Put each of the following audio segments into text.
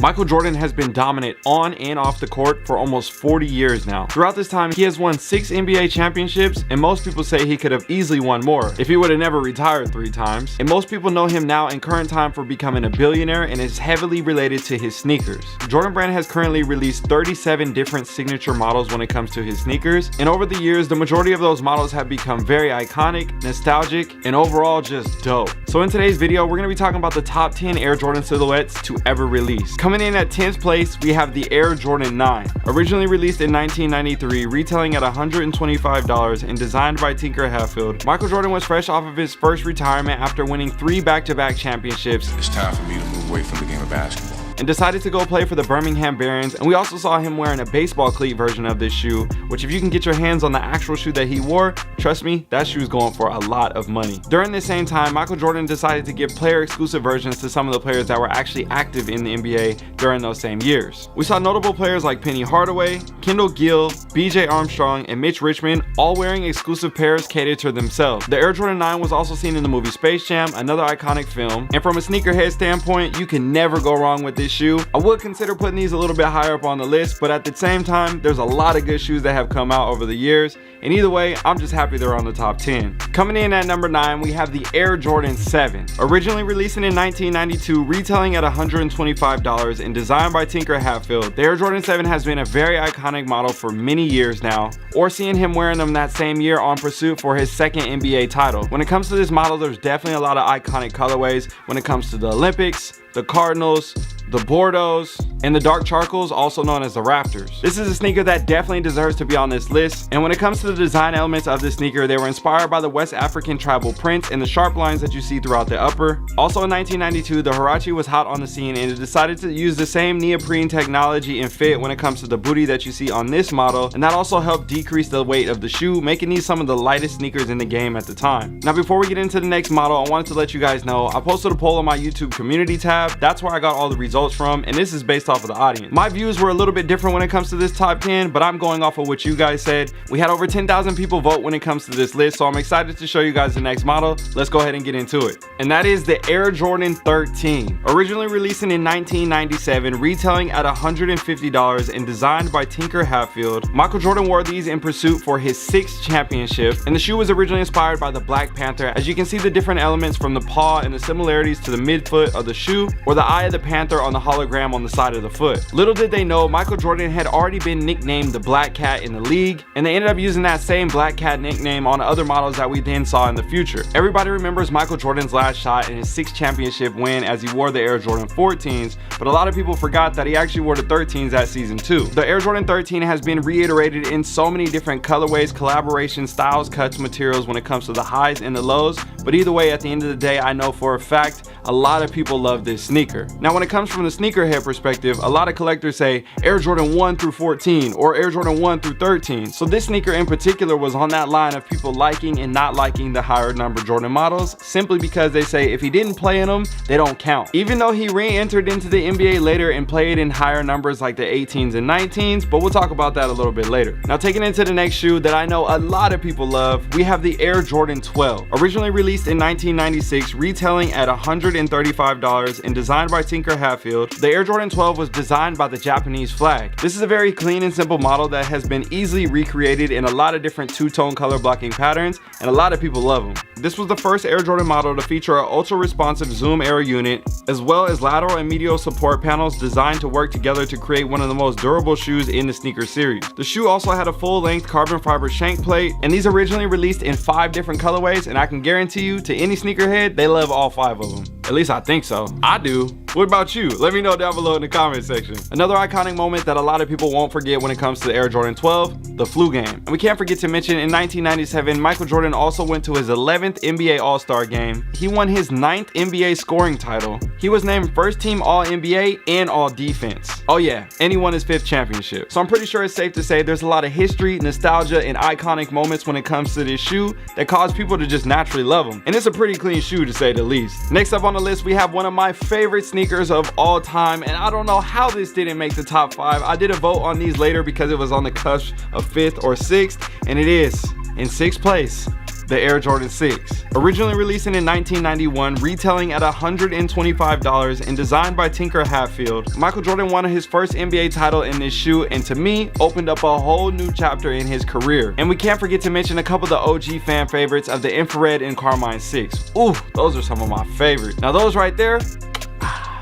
Michael Jordan has been dominant on and off the court for almost 40 years now. Throughout this time, he has won 6 NBA championships, and most people say he could have easily won more if he would have never retired 3 times. And most people know him now in current time for becoming a billionaire, and is heavily related to his sneakers. Jordan Brand has currently released 37 different signature models when it comes to his sneakers, and over the years, the majority of those models have become very iconic, nostalgic, and overall just dope. So in today's video, we're going to be talking about the top 10 Air Jordan silhouettes to ever release. Coming in at 10th place, we have the Air Jordan 9. Originally released in 1993, retailing at $125 and designed by Sneakerhead, Michael Jordan was fresh off of his first retirement after winning 3 back-to-back championships. It's time for me to move away from the game of basketball. And decided to go play for the Birmingham Barons, and we also saw him wearing a baseball cleat version of this shoe, which if you can get your hands on the actual shoe that he wore, trust me, that shoe's going for a lot of money. During this same time, Michael Jordan decided to give player exclusive versions to some of the players that were actually active in the NBA during those same years. We saw notable players like Penny Hardaway, Kendall Gill, BJ Armstrong, and Mitch Richmond all wearing exclusive pairs catered to themselves. The Air Jordan 9 was also seen in the movie Space Jam, another iconic film, and from a sneakerhead standpoint, you can never go wrong with this shoe. I would consider putting these a little bit higher up on the list, but at the same time, there's a lot of good shoes that have come out over the years, and either way, I'm just happy they're on the top 10. Coming in at number 9, we have the Air Jordan 7. Originally releasing in 1992, retailing at $125 and designed by Tinker Hatfield, the Air Jordan 7 has been a very iconic model for many years now, or seeing him wearing them that same year on pursuit for his second NBA title. When it comes to this model, there's definitely a lot of iconic colorways when it comes to the Olympics, the Cardinals, the Bordeaux's, and the dark charcoals, also known as the Raptors. This is a sneaker that definitely deserves to be on this list, and when it comes to the design elements of this sneaker, they were inspired by the West African tribal prints and the sharp lines that you see throughout the upper. Also in 1992, the Huarache was hot on the scene, and it decided to use the same neoprene technology and fit when it comes to the booty that you see on this model, and that also helped decrease the weight of the shoe, making these some of the lightest sneakers in the game at the time. Now before we get into the next model, I wanted to let you guys know I posted a poll on my YouTube community tab. That's where I got all the results from, and this is based off of the audience. My views were a little bit different when it comes to this top 10, but I'm going off of what you guys said. We had over 10,000 people vote when it comes to this list, so I'm excited to show you guys the next model. Let's go ahead and get into it. And that is the Air Jordan 13. Originally releasing in 1997, retailing at $150 and designed by Tinker Hatfield, Michael Jordan wore these in pursuit for his 6th championship, and the shoe was originally inspired by the Black Panther. As you can see the different elements from the paw and the similarities to the midfoot of the shoe, or the eye of the panther on the hologram on the side of the foot. Little did they know, Michael Jordan had already been nicknamed the Black Cat in the league, and they ended up using that same Black Cat nickname on other models that we then saw in the future. Everybody remembers Michael Jordan's last shot in his 6th championship win as he wore the Air Jordan 14s, but a lot of people forgot that he actually wore the 13s at season 2. The Air Jordan 13 has been reiterated in so many different colorways, collaborations, styles, cuts, materials when it comes to the highs and the lows, but either way, at the end of the day, I know for a fact a lot of people love this sneaker. Now when it comes from the sneakerhead perspective, a lot of collectors say Air Jordan 1 through 14 or Air Jordan 1 through 13. So this sneaker in particular was on that line of people liking and not liking the higher number Jordan models, simply because they say if he didn't play in them, they don't count. Even though he re-entered into the NBA later and played in higher numbers like the 18s and 19s, but we'll talk about that a little bit later. Now taking into the next shoe that I know a lot of people love, we have the Air Jordan 12. Originally released in 1996, retailing at $135 and designed by Tinker Hatfield, the Air Jordan 12 was designed by the Japanese flag. This is a very clean and simple model that has been easily recreated in a lot of different two-tone color blocking patterns, and a lot of people love them. This was the first Air Jordan model to feature an ultra-responsive zoom air unit, as well as lateral and medial support panels designed to work together to create one of the most durable shoes in the sneaker series. The shoe also had a full-length carbon fiber shank plate, and these originally released in 5 different colorways, and I can guarantee you, to any sneakerhead, they love all 5 of them. At least I think so. I do. What about you? Let me know down below in the comment section. Another iconic moment that a lot of people won't forget when it comes to the Air Jordan 12, the flu game. And we can't forget to mention in 1997, Michael Jordan also went to his 11th NBA All-Star game. He won his 9th NBA scoring title. He was named first team All-NBA and All-Defense. Oh yeah, and he won his 5th championship. So I'm pretty sure it's safe to say there's a lot of history, nostalgia, and iconic moments when it comes to this shoe that cause people to just naturally love him. And it's a pretty clean shoe to say the least. Next up on the list, we have one of my favorite sneakers of all time, and I don't know how this didn't make the top 5. I did a vote on these later because it was on the cusp of 5th or 6th, and it is in 6th place, the Air Jordan 6. Originally releasing in 1991, retailing at $125 and designed by Tinker Hatfield, Michael Jordan won his first NBA title in this shoe, and to me, opened up a whole new chapter in his career. And we can't forget to mention a couple of the OG fan favorites of the Infrared and Carmine 6. Ooh, those are some of my favorites. Now those right there,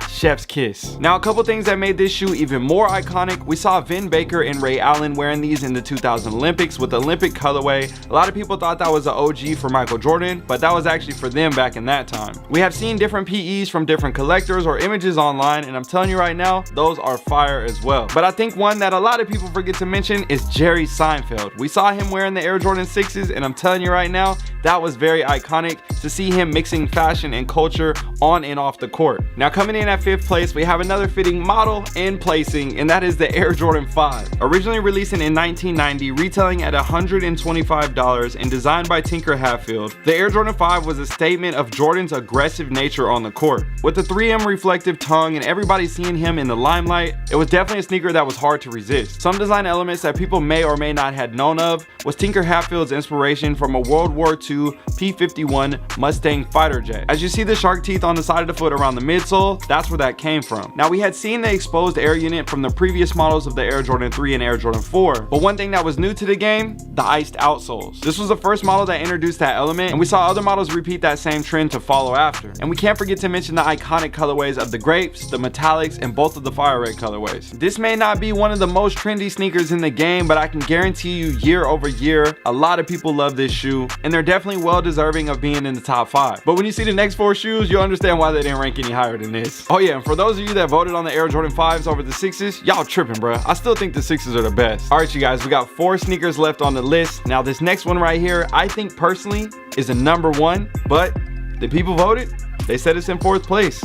chef's kiss. Now a couple things that made this shoe even more iconic. We saw Vin Baker and Ray Allen wearing these in the 2000 Olympics with the Olympic colorway. A lot of people thought that was an OG for Michael Jordan, but that was actually for them back in that time. We have seen different PEs from different collectors or images online, and I'm telling you right now, those are fire as well. But I think one that a lot of people forget to mention is Jerry Seinfeld. We saw him wearing the Air Jordan 6s, and I'm telling you right now, that was very iconic to see him mixing fashion and culture on and off the court. Now coming in at 5th place, we have another fitting model and placing, and that is the Air Jordan 5. Originally releasing in 1990, retailing at $125 and designed by Tinker Hatfield, the Air Jordan 5 was a statement of Jordan's aggressive nature on the court. With the 3M reflective tongue and everybody seeing him in the limelight, it was definitely a sneaker that was hard to resist. Some design elements that people may or may not had known of was Tinker Hatfield's inspiration from a World War II P-51 Mustang fighter jet. As you see the shark teeth on the side of the foot around the midsole, that's where that came from. Now we had seen the exposed air unit from the previous models of the Air Jordan 3 and Air Jordan 4, but one thing that was new to the game, the iced outsoles. This was the first model that introduced that element, and we saw other models repeat that same trend to follow after. And we can't forget to mention the iconic colorways of the grapes, the metallics, and both of the fire red colorways. This may not be one of the most trendy sneakers in the game, but I can guarantee you year over year, a lot of people love this shoe, and they're definitely well deserving of being in the top 5. But when you see the next 4 shoes, you'll understand why they didn't rank any higher than this. Oh yeah, and for those of you that voted on the Air Jordan 5s over the 6s, y'all tripping, bruh. I still think the 6s are the best. All right, you guys, we got 4 sneakers left on the list. Now this next one right here, I think personally is a number 1, but the people voted, they said it's in 4th place.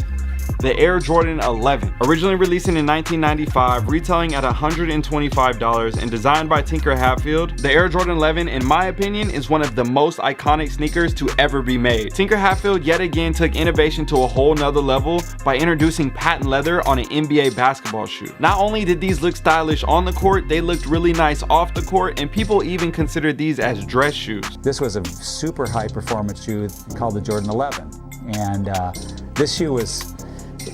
The Air Jordan 11. Originally releasing in 1995, retailing at $125 and designed by Tinker Hatfield, the Air Jordan 11, in my opinion, is one of the most iconic sneakers to ever be made. Tinker Hatfield yet again took innovation to a whole nother level by introducing patent leather on an NBA basketball shoe. Not only did these look stylish on the court, they looked really nice off the court, and people even considered these as dress shoes. This was a super high performance shoe called the Jordan 11, and this shoe was,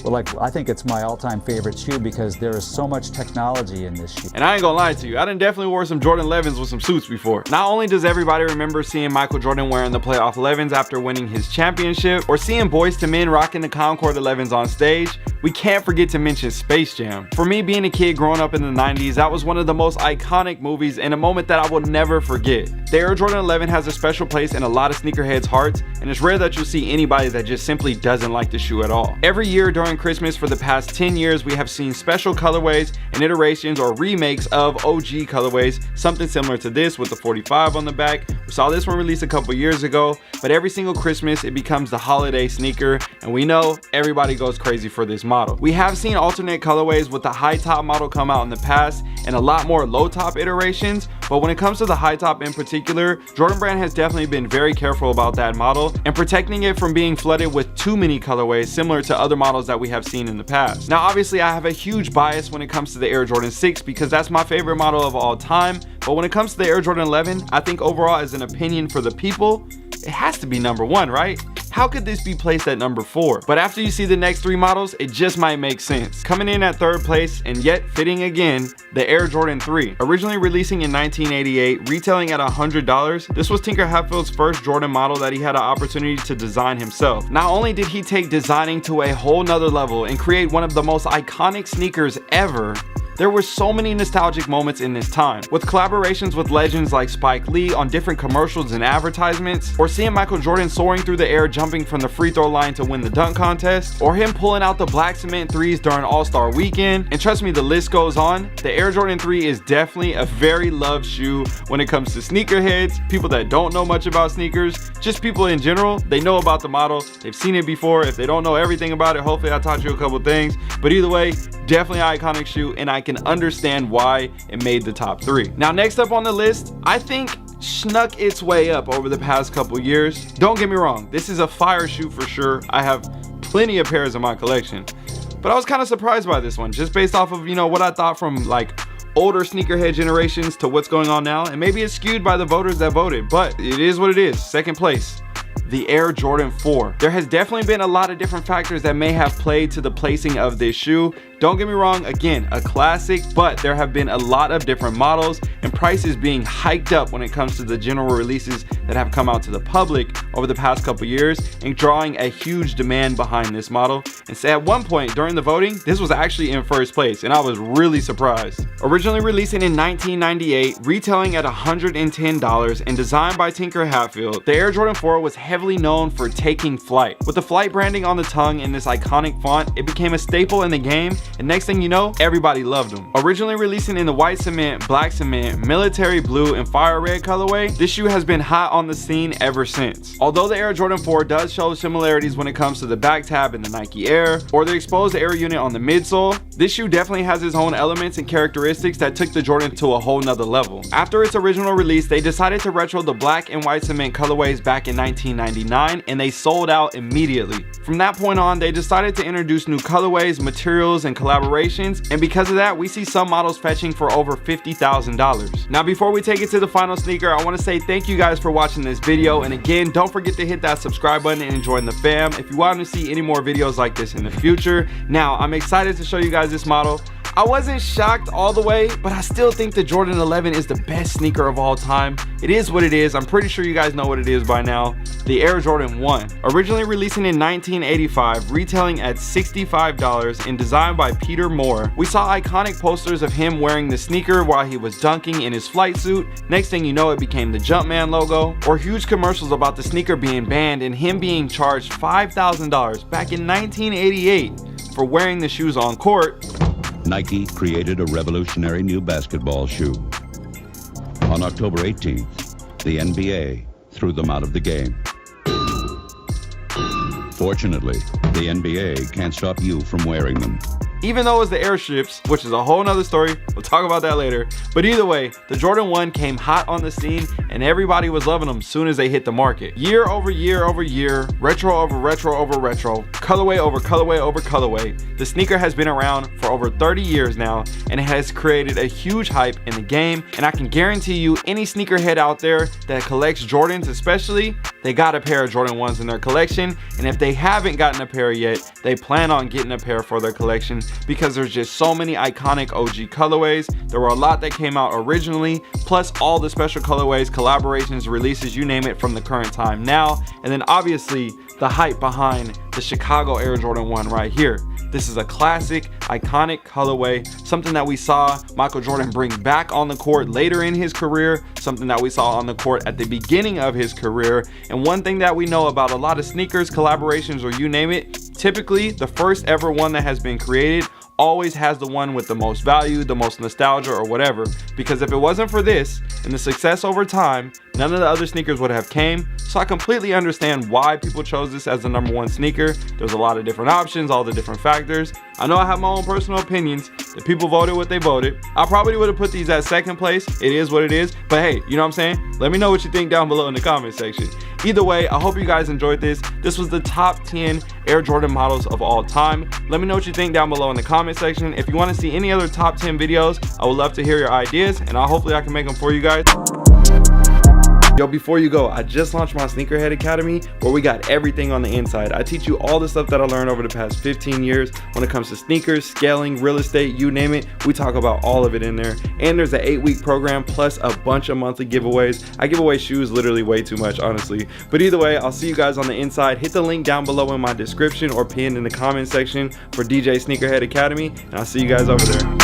like, I think it's my all-time favorite shoe because there is so much technology in this shoe. And I ain't gonna lie to you, I done definitely wore some Jordan 11s with some suits before. Not only does everybody remember seeing Michael Jordan wearing the playoff 11s after winning his championship, or seeing Boyz II Men rocking the Concord 11s on stage, we can't forget to mention Space Jam. For me, being a kid growing up in the 90s, that was one of the most iconic movies and a moment that I will never forget. The Air Jordan 11 has a special place in a lot of sneakerheads' hearts, and it's rare that you'll see anybody that just simply doesn't like the shoe at all. Every year during Christmas for the past 10 years, we have seen special colorways and iterations or remakes of OG colorways, something similar to this with the 45 on the back. We saw this one released a couple years ago, but every single Christmas it becomes the holiday sneaker, and we know everybody goes crazy for this model. We have seen alternate colorways with the high top model come out in the past and a lot more low top iterations, but when it comes to the high top in particular, Jordan Brand has definitely been very careful about that model and protecting it from being flooded with too many colorways similar to other models that we have seen in the past. Now obviously I have a huge bias when it comes to the Air Jordan 6 because that's my favorite model of all time, but when it comes to the Air Jordan 11, I think overall as an opinion for the people, it has to be number 1, right? How could this be placed at number 4? But after you see the next 3 models, it just might make sense. Coming in at 3rd place and yet fitting again, the Air Jordan 3. Originally releasing in 1988, retailing at $100, this was Tinker Hatfield's first Jordan model that he had an opportunity to design himself. Not only did he take designing to a whole nother level and create one of the most iconic sneakers ever, there were so many nostalgic moments in this time, with collaborations with legends like Spike Lee on different commercials and advertisements, or seeing Michael Jordan soaring through the air jumping from the free throw line to win the dunk contest, or him pulling out the black cement threes during All-Star Weekend, and trust me, the list goes on. The Air Jordan 3 is definitely a very loved shoe when it comes to sneakerheads, people that don't know much about sneakers, just people in general. They know about the model, they've seen it before. If they don't know everything about it, hopefully I taught you a couple things, but either way, definitely an iconic shoe, and I can understand why it made the top 3. Now next up on the list, I think snuck its way up over the past couple years. Don't get me wrong, this is a fire shoe for sure. I have plenty of pairs in my collection, but I was kind of surprised by this one just based off of, you know, what I thought from like older sneakerhead generations to what's going on now, and maybe it's skewed by the voters that voted, but it is what it is. Second place, the Air Jordan 4. There has definitely been a lot of different factors that may have played to the placing of this shoe. Don't get me wrong, again, a classic, but there have been a lot of different models and prices being hiked up when it comes to the general releases that have come out to the public over the past couple years, and drawing a huge demand behind this model. And so at one point during the voting, this was actually in first place, and I was really surprised. Originally releasing in 1998, retailing at $110 and designed by Tinker Hatfield, the Air Jordan 4 was heavily known for taking flight. With the flight branding on the tongue in this iconic font, it became a staple in the game, and next thing you know, everybody loved them. Originally releasing in the white cement, black cement, military blue, and fire red colorway, this shoe has been hot on the scene ever since. Although the Air Jordan 4 does show similarities when it comes to the back tab in the Nike Air or the exposed air unit on the midsole, this shoe definitely has its own elements and characteristics that took the Jordan to a whole nother level. After its original release, they decided to retro the black and white cement colorways back in 1999, and they sold out immediately. From that point on, they decided to introduce new colorways, materials, and collaborations, and because of that, we see some models fetching for over $50,000. Now, before we take it to the final sneaker, I want to say thank you guys for watching this video, and again, don't forget to hit that subscribe button and join the fam if you want to see any more videos like this in the future. Now, I'm excited to show you guys this model. I wasn't shocked all the way, but I still think the Jordan 11 is the best sneaker of all time. It is what it is. I'm pretty sure you guys know what it is by now. The Air Jordan 1. Originally releasing in 1985, retailing at $65 and designed by Peter Moore. We saw iconic posters of him wearing the sneaker while he was dunking in his flight suit. Next thing you know, it became the Jumpman logo, or huge commercials about the sneaker being banned and him being charged $5,000 back in 1988 for wearing the shoes on court. Nike created a revolutionary new basketball shoe. On October 18th, the NBA threw them out of the game. Fortunately, the NBA can't stop you from wearing them. Even though it was the airships, which is a whole nother story, we'll talk about that later. But either way, the Jordan 1 came hot on the scene and everybody was loving them soon as they hit the market. Year over year over year, retro over retro over retro, colorway over colorway over colorway, the sneaker has been around for over 30 years now, and it has created a huge hype in the game. And I can guarantee you, any sneakerhead out there that collects Jordans especially, they got a pair of Jordan 1s in their collection. And if they haven't gotten a pair yet, they plan on getting a pair for their collection, because there's just so many iconic OG colorways. There were a lot that came out originally, plus all the special colorways, collaborations, releases, you name it, from the current time now. And then obviously the hype behind the Chicago Air Jordan 1 right here. This is a classic, iconic colorway, something that we saw Michael Jordan bring back on the court later in his career, something that we saw on the court at the beginning of his career. And one thing that we know about a lot of sneakers, collaborations, or you name it, typically the first ever one that has been created always has the one with the most value, the most nostalgia, or whatever. Because if it wasn't for this and the success over time, none of the other sneakers would have came. So I completely understand why people chose this as the #1 sneaker. There's a lot of different options, all the different factors. I know I have my own personal opinions. The people voted what they voted. I probably would have put these at second place. It is what it is. But hey, you know what I'm saying? Let me know what you think down below in the comment section. Either way, I hope you guys enjoyed this. This was the top 10 Air Jordan models of all time. Let me know what you think down below in the comment section. If you want to see any other top 10 videos, I would love to hear your ideas, and hopefully I can make them for you guys. Yo, before you go, I just launched my Sneakerhead Academy, where we got everything on the inside. I teach you all the stuff that I learned over the past 15 years when it comes to sneakers, scaling, real estate, you name it. We talk about all of it in there. And there's an 8-week program plus a bunch of monthly giveaways. I give away shoes literally way too much, honestly. But either way, I'll see you guys on the inside. Hit the link down below in my description or pinned in the comment section for DJ Sneakerhead Academy, and I'll see you guys over there.